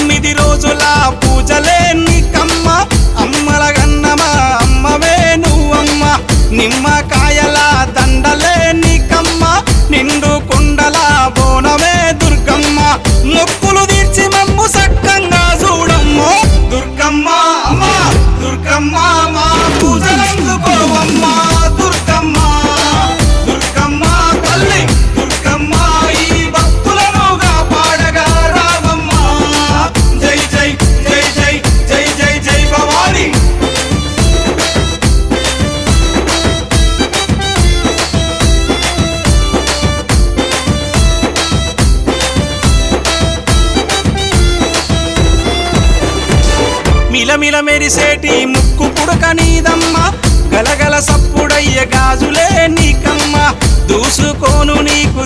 9 రోజుల పూజలే నీకమ్మ అమ్మల గన్నమా అమ్మవే నువ్వమ్మ నిమ్మకాయల దండలే నీకమ్మ నిండు కుండల బోనమే దుర్గమ్మ మొక్కులు తీర్చి మమ్ము సక్కంగా చూడమ్మో దుర్గమ్మ అమ్మ దుర్గమ్మ మా పూజలందుకోవమ్మ దుర్గమ్మ దుర్గమ్మ తల్లి దుర్గమ్మ ఈ భక్తులను కాపాడగా రావమ్మ జై జై జై జై జై జై జై భవాని మిలమిల మెరిసేటి ముక్కు పుడక నీదమ్మ గలగల సప్పుడయ్య గాజులే నీకమ్మ దూసుకోను నీకు